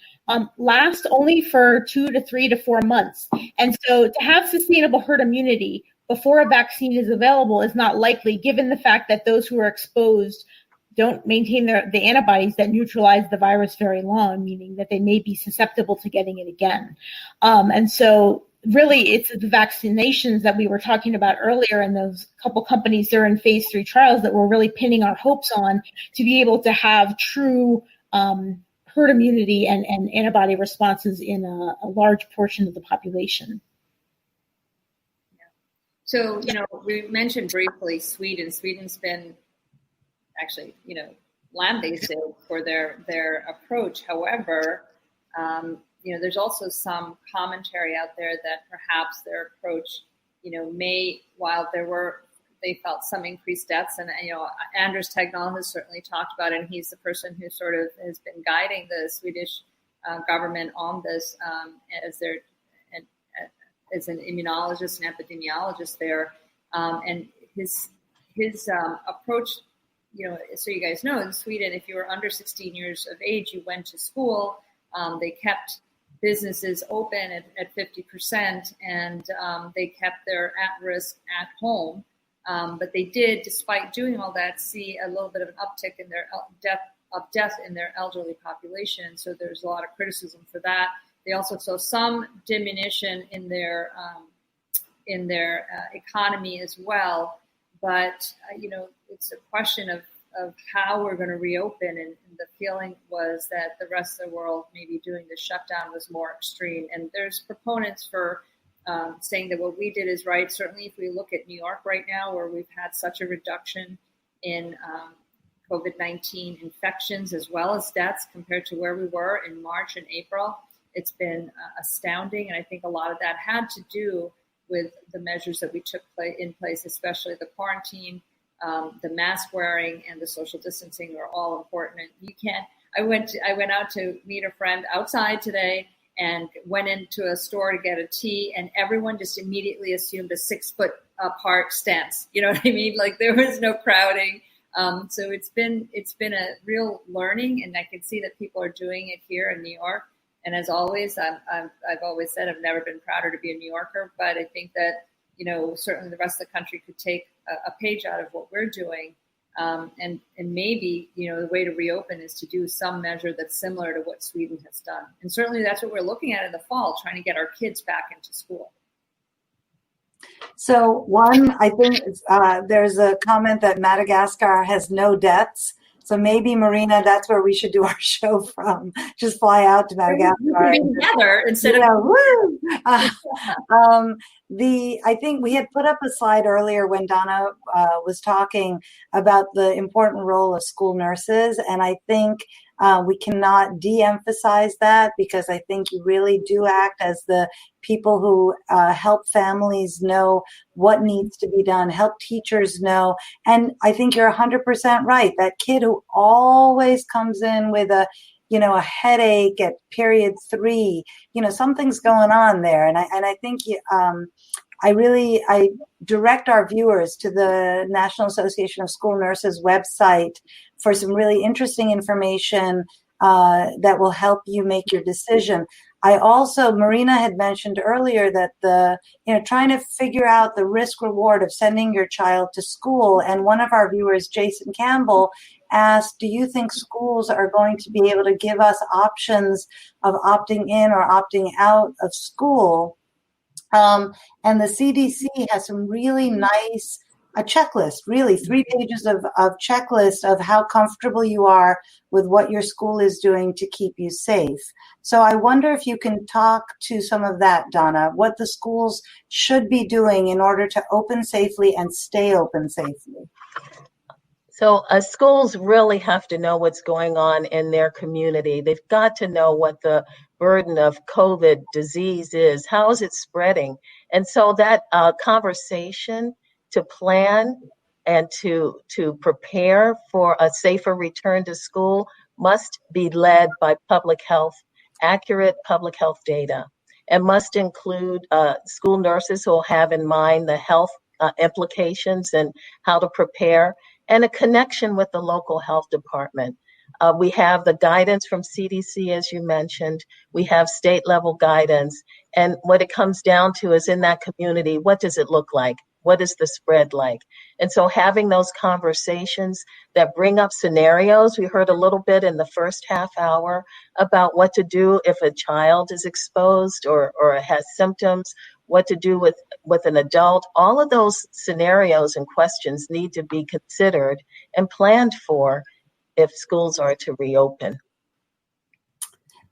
Speaker 5: last only for 2 to 3 to 4 months. And so to have sustainable herd immunity before a vaccine is available is not likely, given the fact that those who are exposed don't maintain the antibodies that neutralize the virus very long, meaning that they may be susceptible to getting it again. And so really it's the vaccinations that we were talking about earlier, and those couple companies that are in phase 3 trials that we're really pinning our hopes on to be able to have true herd immunity and antibody responses in a large portion of the population.
Speaker 3: So, we mentioned briefly Sweden. Sweden's been actually, lambasted for their approach. However, there's also some commentary out there that perhaps their approach, may, while they felt some increased deaths, and Anders Tegnell has certainly talked about it, and he's the person who sort of has been guiding the Swedish government on this as an immunologist and epidemiologist there, and his approach. So you guys know, in Sweden, if you were under 16 years of age, you went to school. They kept businesses open at 50%, and they kept their at-risk at home. But they did, despite doing all that, see a little bit of an uptick in their death in their elderly population. So there's a lot of criticism for that. They also saw some diminution in their economy as well. But, it's a question of how we're going to reopen. And the feeling was that the rest of the world maybe doing the shutdown was more extreme. And there's proponents for saying that what we did is right. Certainly if we look at New York right now, where we've had such a reduction in COVID-19 infections as well as deaths compared to where we were in March and April, it's been astounding. And I think a lot of that had to do with the measures that we took in place, especially the quarantine, the mask wearing, and the social distancing are all important. And I went out to meet a friend outside today and went into a store to get a tea, and everyone just immediately assumed a 6 foot apart stance. You know what I mean? Like there was no crowding. So it's been a real learning, and I can see that people are doing it here in New York. And as always, I've always said I've never been prouder to be a New Yorker, but I think that, certainly the rest of the country could take a page out of what we're doing. And maybe, the way to reopen is to do some measure that's similar to what Sweden has done. And certainly that's what we're looking at in the fall, trying to get our kids back into school.
Speaker 2: So one, I think there's a comment that Madagascar has no deaths. So maybe, Marina, that's where we should do our show from. Just fly out to Madagascar.
Speaker 3: Together instead of
Speaker 2: woo! I think we had put up a slide earlier when Donna was talking about the important role of school nurses. And I think We cannot de-emphasize that, because I think you really do act as the people who help families know what needs to be done, help teachers know. And I think you're 100% right. That kid who always comes in with a headache at period 3, something's going on there. And I think I direct our viewers to the National Association of School Nurses website for some really interesting information that will help you make your decision. I also, Marina had mentioned earlier that trying to figure out the risk reward of sending your child to school. And one of our viewers, Jason Campbell, asked, do you think schools are going to be able to give us options of opting in or opting out of school? And the CDC has some really nice, a checklist, really 3 pages of checklist of how comfortable you are with what your school is doing to keep you safe. So I wonder if you can talk to some of that, Donna, what the schools should be doing in order to open safely and stay open safely.
Speaker 6: So schools really have to know what's going on in their community. They've got to know what the burden of COVID disease is. How is it spreading? And so that conversation to plan and to prepare for a safer return to school must be led by public health, accurate public health data, and must include school nurses who will have in mind the health implications and how to prepare, and a connection with the local health department. We have the guidance from CDC, as you mentioned. We have state level guidance. And what it comes down to is, in that community, what does it look like? What is the spread like? And so having those conversations that bring up scenarios, we heard a little bit in the first half hour about what to do if a child is exposed or has symptoms, what to do with an adult. All of those scenarios and questions need to be considered and planned for if schools are to reopen.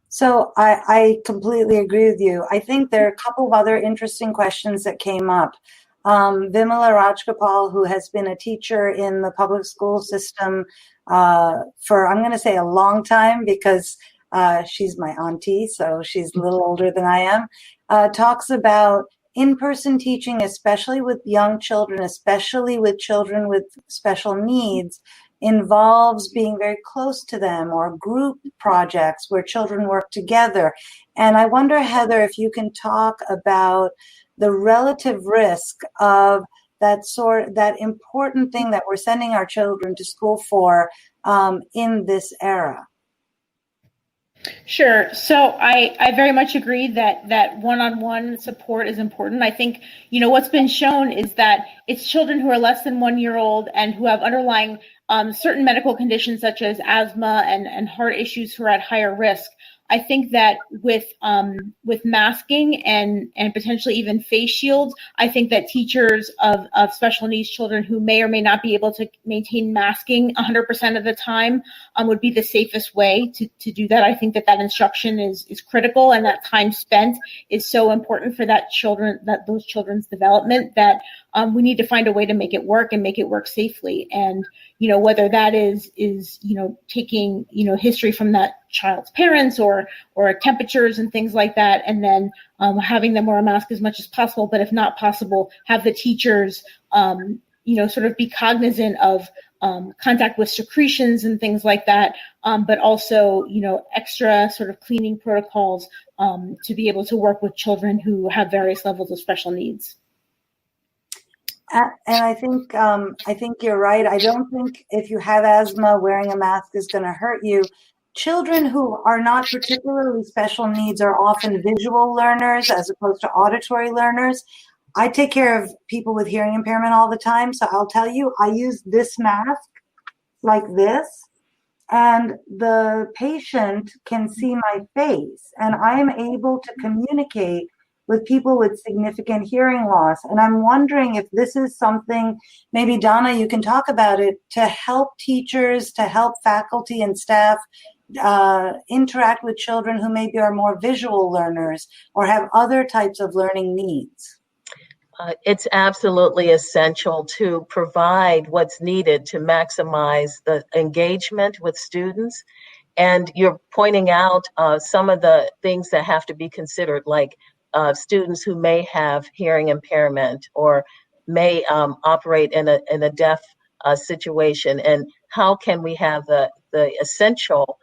Speaker 2: So I completely agree with you. I think there are a couple of other interesting questions that came up. Vimala Rajgopal, who has been a teacher in the public school system for, I'm going to say, a long time, because she's my auntie, so she's a little older than I am, talks about in-person teaching, especially with young children, especially with children with special needs, involves being very close to them, or group projects where children work together. And I wonder, Heather, if you can talk about the relative risk of that important thing that we're sending our children to school for in this era.
Speaker 5: Sure. So I very much agree that one-on-one support is important. I think, what's been shown is that it's children who are less than 1 year old and who have underlying certain medical conditions such as asthma and heart issues who are at higher risk. I think that with masking and potentially even face shields, I think that teachers of special needs children who may or may not be able to maintain masking 100% of the time would be the safest way to do that. I think that instruction is critical, and that time spent is so important for those children's development, that we need to find a way to make it work and make it work safely. And whether that is taking history from that child's parents or temperatures and things like that, and then having them wear a mask as much as possible, but if not possible, have the teachers sort of be cognizant of contact with secretions and things like that, but also extra sort of cleaning protocols to be able to work with children who have various levels of special needs.
Speaker 2: And I think you're right. I don't think if you have asthma, wearing a mask is going to hurt you. Children who are not particularly special needs are often visual learners as opposed to auditory learners. I take care of people with hearing impairment all the time, so I'll tell you, I use this mask like this, and the patient can see my face, and I am able to communicate with people with significant hearing loss. And I'm wondering if this is something, maybe Donna, you can talk about it, to help teachers, to help faculty and staff interact with children who maybe are more visual learners or have other types of learning needs.
Speaker 6: It's absolutely essential to provide what's needed to maximize the engagement with students And you're pointing out some of the things that have to be considered, like students who may have hearing impairment or may operate in a deaf situation, and how can we have the essential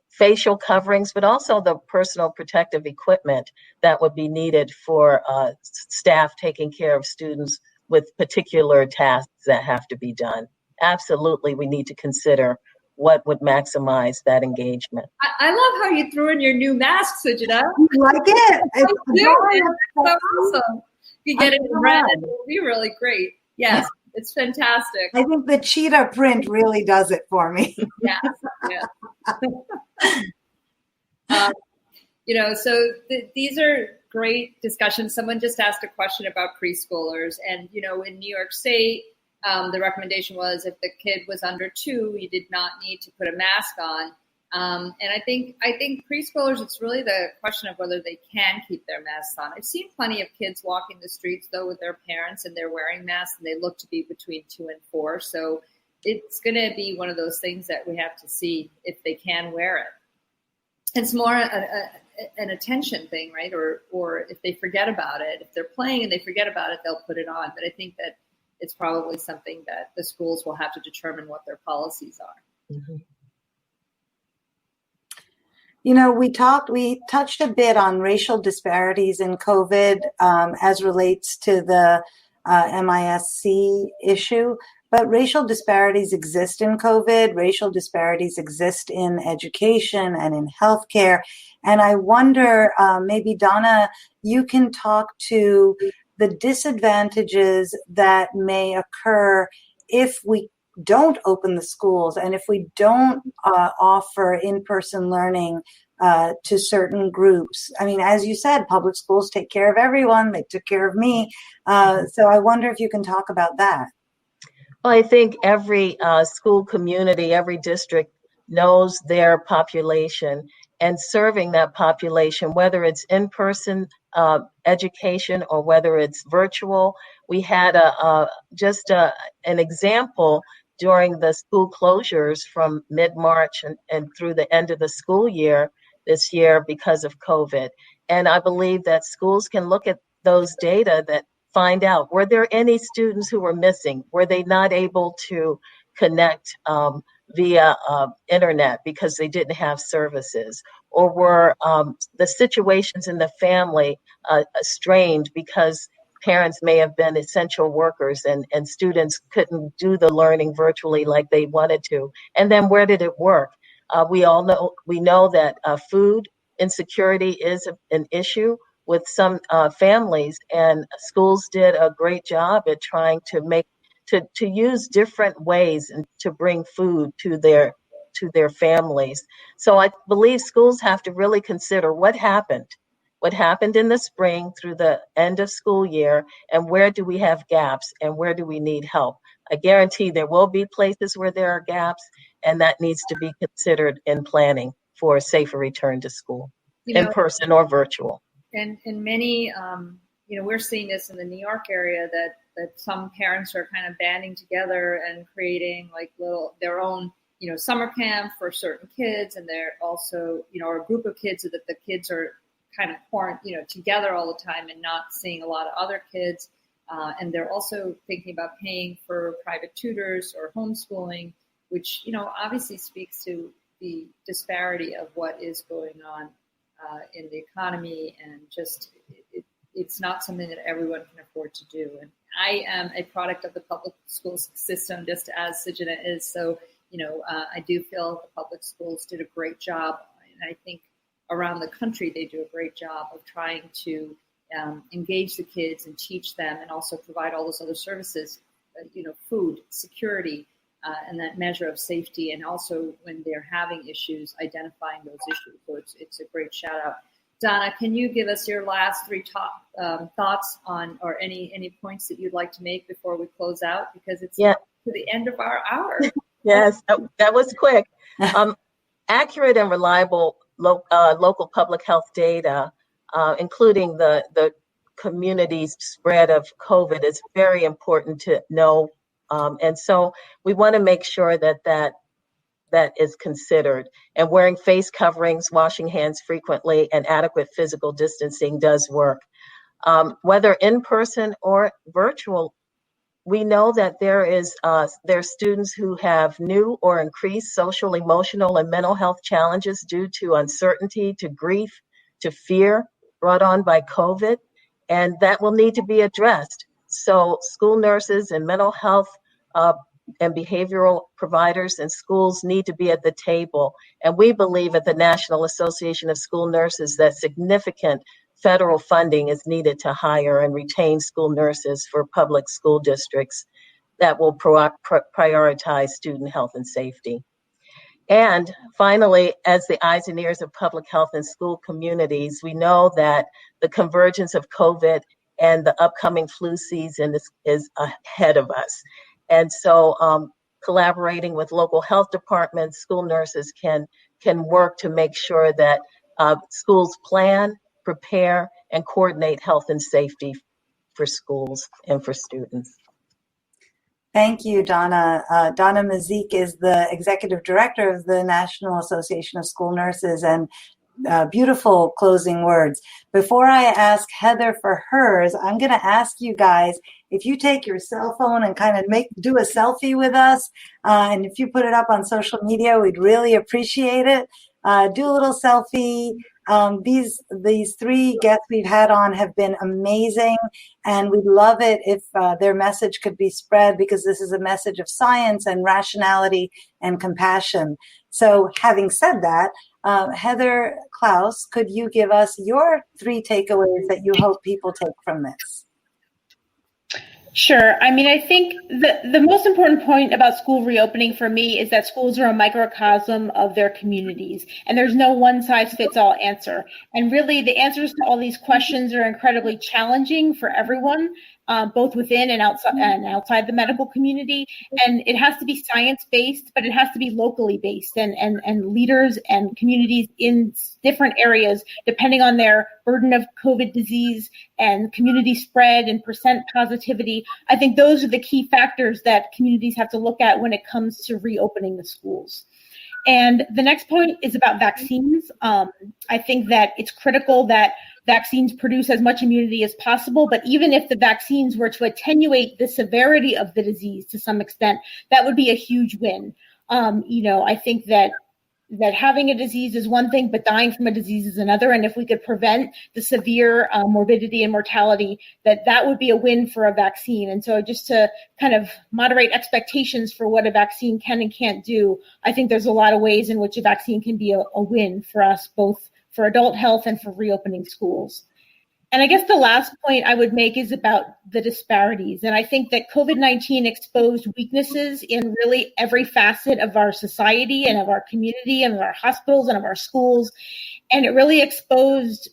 Speaker 6: facial coverings, but also the personal protective equipment that would be needed for staff taking care of students with particular tasks that have to be done. Absolutely, we need to consider what would maximize that engagement.
Speaker 3: I love how you threw in your new mask, Sujana.
Speaker 2: You like it?
Speaker 3: I do. It's so awesome. You get it in red. It will be really great. Yes, it's fantastic.
Speaker 2: I think the cheetah print really does it for me.
Speaker 3: Yes. So these are great discussions. Someone just asked a question about preschoolers, and in New York State, the recommendation was if the kid was under 2, you did not need to put a mask on. And I think preschoolers, it's really the question of whether they can keep their masks on. I've seen plenty of kids walking the streets, though, with their parents, and they're wearing masks, and they look to be between 2 and 4. So it's going to be one of those things that we have to see if they can wear it. It's more an attention thing, right? Or if they forget about it, if they're playing and they forget about it, they'll put it on. But I think that it's probably something that the schools will have to determine what their policies are.
Speaker 6: Mm-hmm.
Speaker 2: We touched a bit on racial disparities in COVID as relates to the MIS-C issue, but racial disparities exist in COVID. Racial disparities exist in education and in healthcare. And I wonder, maybe Donna, you can talk to the disadvantages that may occur if we don't open the schools and if we don't offer in-person learning to certain groups. I mean, as you said, public schools take care of everyone. They took care of me. So I wonder if you can talk about that.
Speaker 6: Well, I think every school community, every district knows their population, and serving that population, whether it's in-person education or whether it's virtual. We had an example during the school closures from mid-March and through the end of the school year this year because of COVID. And I believe that schools can look at those data that find out, were there any students who were missing? Were they not able to connect via internet because they didn't have services? Or were the situations in the family strained because parents may have been essential workers and students couldn't do the learning virtually like they wanted to? And then where did it work? We know that food insecurity is an issue with some families, and schools did a great job at trying to use different ways and to bring food to their families. So I believe schools have to really consider what happened in the spring through the end of school year, and where do we have gaps and where do we need help. I guarantee there will be places where there are gaps, and that needs to be considered in planning for a safer return to school, in person or virtual.
Speaker 3: And in many, we're seeing this in the New York area that some parents are kind of banding together and creating like their own, summer camp for certain kids, and they're also, a group of kids so that the kids are kind of together all the time and not seeing a lot of other kids. And they're also thinking about paying for private tutors or homeschooling, which, obviously speaks to the disparity of what is going on in the economy, and just it's not something that everyone can afford to do. And I am a product of the public school system, just as Sujana is. So, I do feel the public schools did a great job, and I think around the country they do a great job of trying to engage the kids and teach them, and also provide all those other services, food, security, and that measure of safety, and also when they're having issues, identifying those issues. So it's a great shout out. Donna, can you give us your last 3 top thoughts on, or any points that you'd like to make before we close out? Because it's to the end of our hour.
Speaker 6: Yes, that was quick. Accurate and reliable local public health data, including the community's spread of COVID, is very important to know. And so we want to make sure that that is considered. And wearing face coverings, washing hands frequently, and adequate physical distancing does work. Whether in person or virtual, we know that there are students who have new or increased social, emotional, and mental health challenges due to uncertainty, to grief, to fear brought on by COVID, and that will need to be addressed. So school nurses and mental health and behavioral providers in schools need to be at the table. And we believe at the National Association of School Nurses that significant federal funding is needed to hire and retain school nurses for public school districts that will prioritize student health and safety. And finally, as the eyes and ears of public health and school communities, we know that the convergence of COVID and the upcoming flu season is ahead of us. And so collaborating with local health departments, school nurses can work to make sure that schools plan, prepare, and coordinate health and safety for schools and for students.
Speaker 2: Thank you, Donna. Donna Mazyck is the executive director of the National Association of School Nurses, and beautiful closing words. Before I ask Heather for hers, I'm going to ask you guys, if you take your cell phone and kind of do a selfie with us, and if you put it up on social media, we'd really appreciate it. Do a little selfie. These three guests we've had on have been amazing, and we'd love it if their message could be spread, because this is a message of science and rationality and compassion. So having said that, Heather Klaus, could you give us your 3 takeaways that you hope people take from this?
Speaker 5: Sure. I mean, I think the most important point about school reopening for me is that schools are a microcosm of their communities, and there's no one-size-fits-all answer. And really, the answers to all these questions are incredibly challenging for everyone, both within and outside the medical community. And it has to be science-based, but it has to be locally based, and leaders and communities in different areas, depending on their burden of COVID disease and community spread and percent positivity. I think those are the key factors that communities have to look at when it comes to reopening the schools. And the next point is about vaccines. I think that it's critical that vaccines produce as much immunity as possible, but even if the vaccines were to attenuate the severity of the disease to some extent, that would be a huge win. I think that having a disease is one thing, but dying from a disease is another. And if we could prevent the severe morbidity and mortality, that would be a win for a vaccine. And so just to kind of moderate expectations for what a vaccine can and can't do, I think there's a lot of ways in which a vaccine can be a win for us, both for adult health and for reopening schools. And I guess the last point I would make is about the disparities. And I think that COVID-19 exposed weaknesses in really every facet of our society and of our community and of our hospitals and of our schools. And it really exposed,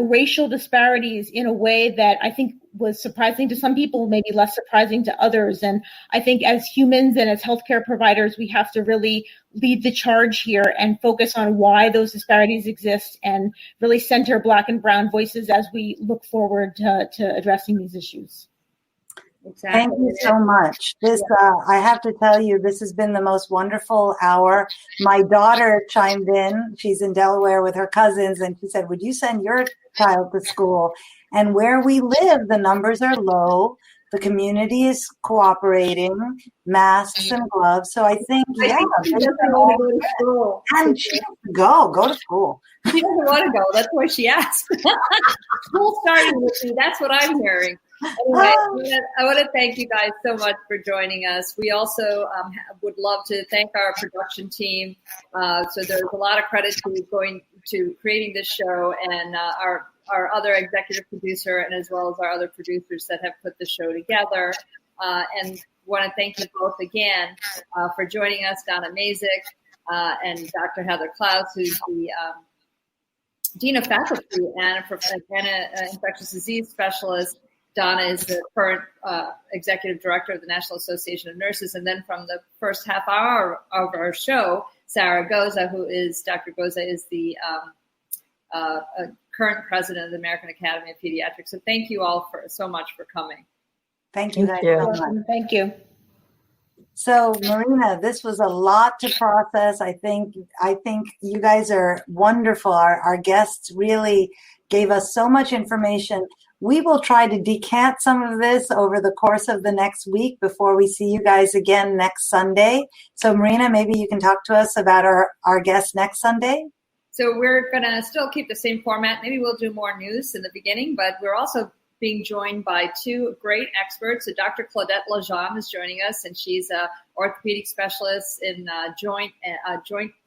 Speaker 5: racial disparities in a way that I think was surprising to some people, maybe less surprising to others. And I think as humans and as healthcare providers, we have to really lead the charge here and focus on why those disparities exist and really center Black and Brown voices as we look forward to addressing these issues.
Speaker 2: Exactly. Thank you so much. This, I have to tell you, this has been the most wonderful hour. My daughter chimed in. She's in Delaware with her cousins, and she said, would you send your child to school? And where we live, the numbers are low. The community is cooperating, masks and gloves. So I think, yeah.
Speaker 3: She doesn't want to go to school.
Speaker 2: And she go to school.
Speaker 3: She doesn't want to go. That's why she asked. School starting with me. That's what I'm hearing. Anyway, I want to thank you guys so much for joining us. We also would love to thank our production team. So there's a lot of credit to creating this show, and our other executive producer, and as well as our other producers that have put the show together. And want to thank you both again for joining us, Donna Mazyck and Dr. Heather Klaus, who's the Dean of Faculty and an infectious disease specialist. Donna is the current executive director of the National Association of Nurses. And then from the first half hour of our show, Sarah Goza, Dr. Goza is the current president of the American Academy of Pediatrics. So thank you all so much for coming.
Speaker 2: Thank you.
Speaker 5: Thank you.
Speaker 2: So Marina, this was a lot to process. I think you guys are wonderful. Our guests really gave us so much information. We will try to decant some of this over the course of the next week before we see you guys again next Sunday. So Marina, maybe you can talk to us about our guests next Sunday.
Speaker 3: So we're going to still keep the same format. Maybe we'll do more news in the beginning, but we're also being joined by two great experts. So Dr. Claudette Lejeune is joining us, and she's a orthopedic specialist in joint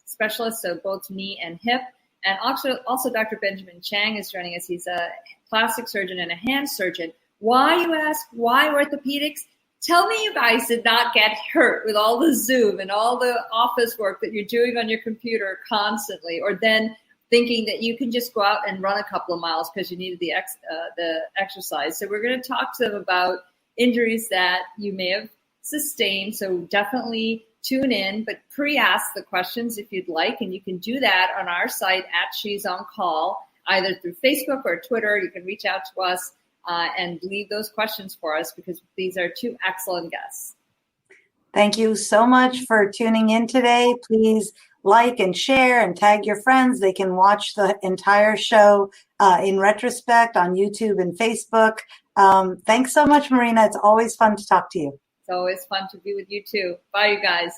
Speaker 3: specialist, so both knee and hip. And also Dr. Benjamin Chang is joining us. He's a plastic surgeon and a hand surgeon. Why, you ask? Why orthopedics? Tell me you guys did not get hurt with all the Zoom and all the office work that you're doing on your computer constantly, or then thinking that you can just go out and run a couple of miles because you needed the exercise. So we're going to talk to them about injuries that you may have sustained. So definitely tune in, but pre-ask the questions if you'd like, and you can do that on our site at She's on Call, either through Facebook or Twitter. You can reach out to us and leave those questions for us, because these are two excellent guests.
Speaker 2: Thank you so much for tuning in today. Please like and share and tag your friends. They can watch the entire show in retrospect on YouTube and Facebook. Thanks so much, Marina. It's always fun to talk to you.
Speaker 3: It's always fun to be with you too. Bye, you guys.